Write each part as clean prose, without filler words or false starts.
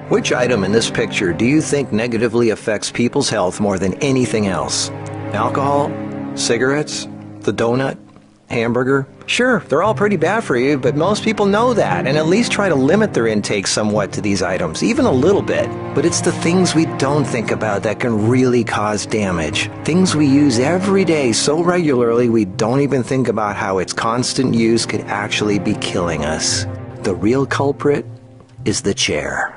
Which item in this picture do you think negatively affects people's health more than anything else? Alcohol? Cigarettes? The donut? Hamburger? Sure, they're all pretty bad for you, but most people know that and at least try to limit their intake somewhat to these items, even a little bit. But it's the things we don't think about that can really cause damage. Things we use every day so regularly we don't even think about how its constant use could actually be killing us. The real culprit is the chair.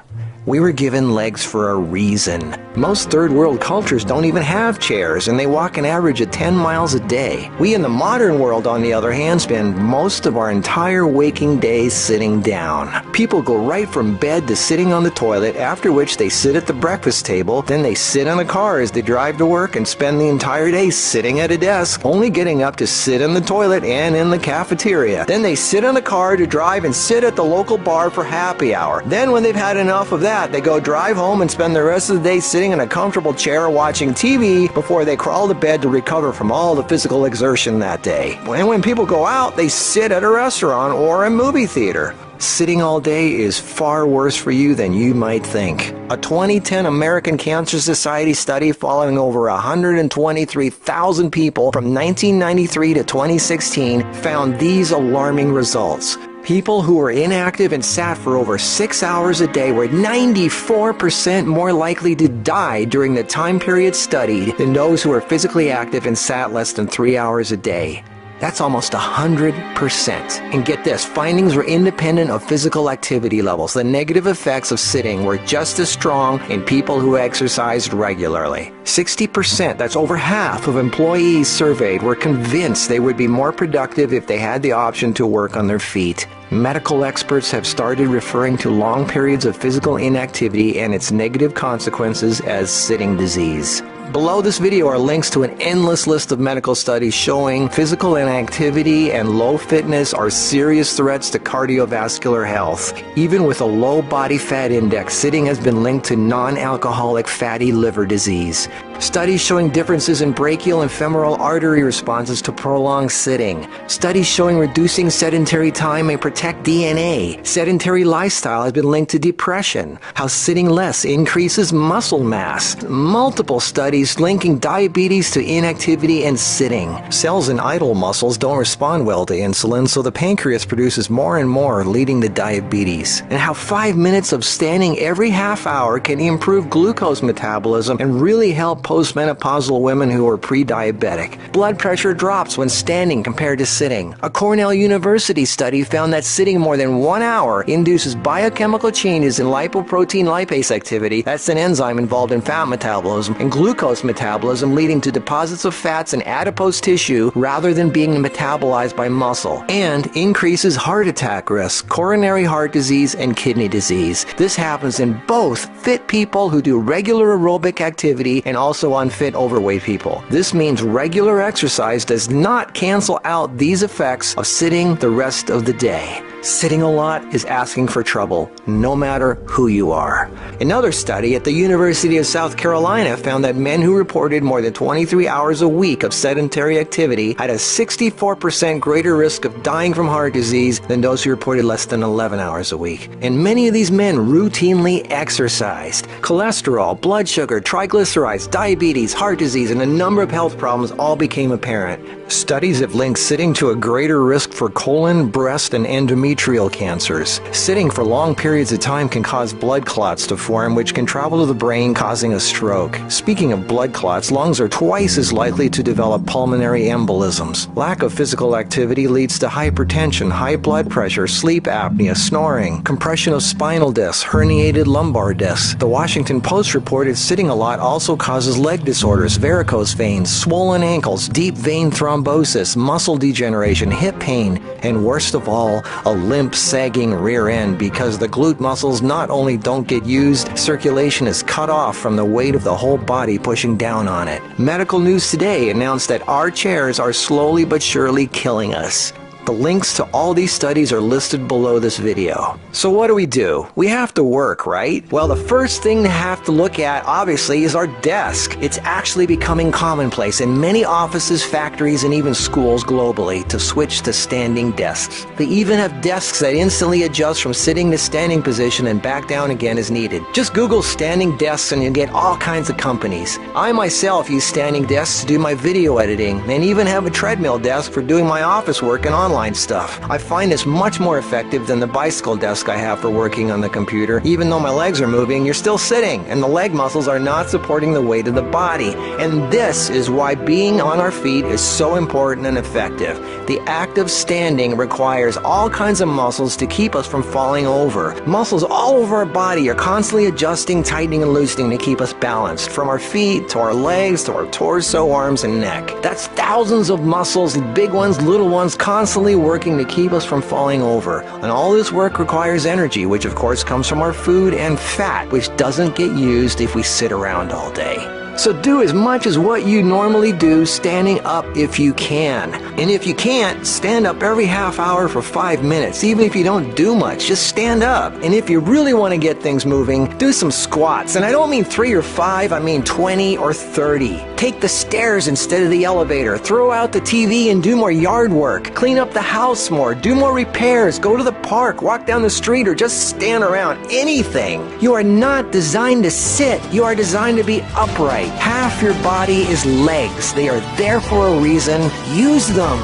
We were given legs for a reason. Most third world cultures don't even have chairs, and they walk an average of 10 miles a day. We in the modern world, on the other hand, spend most of our entire waking days sitting down. People go right from bed to sitting on the toilet, after which they sit at the breakfast table, then they sit in a car as they drive to work and spend the entire day sitting at a desk, only getting up to sit in the toilet and in the cafeteria. Then they sit in a car to drive and sit at the local bar for happy hour. Then when they've had enough of that, they go drive home and spend the rest of the day sitting in a comfortable chair watching TV before they crawl to bed to recover from all the physical exertion that day. And when people go out, they sit at a restaurant or a movie theater. Sitting all day is far worse for you than you might think. A 2010 American Cancer Society study following over 123,000 people from 1993 to 2016 found these alarming results. People who were inactive and sat for over 6 hours a day were 94% more likely to die during the time period studied than those who were physically active and sat less than 3 hours a day. That's almost 100%. And get this, findings were independent of physical activity levels. The negative effects of sitting were just as strong in people who exercised regularly. 60%, that's over half of employees surveyed, were convinced they would be more productive if they had the option to work on their feet. Medical experts have started referring to long periods of physical inactivity and its negative consequences as sitting disease. Below this video are links to an endless list of medical studies showing physical inactivity and low fitness are serious threats to cardiovascular health. Even with a low body fat index, sitting has been linked to non-alcoholic fatty liver disease. Studies showing differences in brachial and femoral artery responses to prolonged sitting. Studies showing reducing sedentary time may protect DNA. Sedentary lifestyle has been linked to depression. How sitting less increases muscle mass. Multiple studies linking diabetes to inactivity and sitting. Cells in idle muscles don't respond well to insulin, so the pancreas produces more and more, leading to diabetes. And how 5 minutes of standing every half hour can improve glucose metabolism and really help postmenopausal women who are pre-diabetic. Blood pressure drops when standing compared to sitting. A Cornell University study found that sitting more than 1 hour induces biochemical changes in lipoprotein lipase activity, that's an enzyme involved in fat metabolism, and glucose metabolism, leading to deposits of fats in adipose tissue rather than being metabolized by muscle, and increases heart attack risk, coronary heart disease, and kidney disease. This happens in both fit people who do regular aerobic activity and also unfit overweight people. This means regular exercise does not cancel out these effects of sitting the rest of the day. Sitting a lot is asking for trouble, no matter who you are. Another study at the University of South Carolina found that men who reported more than 23 hours a week of sedentary activity had a 64% greater risk of dying from heart disease than those who reported less than 11 hours a week. And many of these men routinely exercised. Cholesterol, blood sugar, triglycerides, diabetes, heart disease, and a number of health problems all became apparent. Studies have linked sitting to a greater risk for colon, breast, and endometrial cancers. Sitting for long periods of time can cause blood clots to form, which can travel to the brain, causing a stroke. Speaking of blood clots, lungs are twice as likely to develop pulmonary embolisms. Lack of physical activity leads to hypertension, high blood pressure, sleep apnea, snoring, compression of spinal discs, herniated lumbar discs. The Washington Post reported sitting a lot also causes leg disorders, varicose veins, swollen ankles, deep vein thrombosis, muscle degeneration, hip pain, and worst of all, a limp, sagging rear end because the glute muscles not only don't get used, circulation is cut off from the weight of the whole body pushing down on it. Medical News Today announced that our chairs are slowly but surely killing us. The links to all these studies are listed below this video. So what do? We have to work, right? Well, the first thing to have to look at, obviously, is our desk. It's actually becoming commonplace in many offices, factories, and even schools globally to switch to standing desks. They even have desks that instantly adjust from sitting to standing position and back down again as needed. Just Google standing desks and you'll get all kinds of companies. I myself use standing desks to do my video editing and even have a treadmill desk for doing my office work and online stuff. I find this much more effective than the bicycle desk I have for working on the computer. Even though my legs are moving, you're still sitting, and the leg muscles are not supporting the weight of the body. And this is why being on our feet is so important and effective. The act of standing requires all kinds of muscles to keep us from falling over. Muscles all over our body are constantly adjusting, tightening, and loosening to keep us balanced, from our feet to our legs to our torso, arms, and neck. That's thousands of muscles, big ones, little ones, constantly working to keep us from falling over. And all this work requires energy, which of course comes from our food, and fat, which doesn't get used if we sit around all day. So do as much as what you normally do standing up if you can. And if you can't, stand up every half hour for 5 minutes. Even if you don't do much, just stand up. And if you really want to get things moving, do some squats. And I don't mean 3 or 5, I mean 20 or 30. Take the stairs instead of the elevator. Throw out the TV and do more yard work. Clean up the house more. Do more repairs. Go to the park. Walk down the street or just stand around. Anything. You are not designed to sit. You are designed to be upright. Half your body is legs. They are there for a reason. Use them.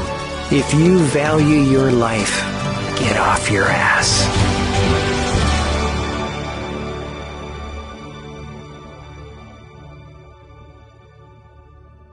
If you value your life, get off your ass.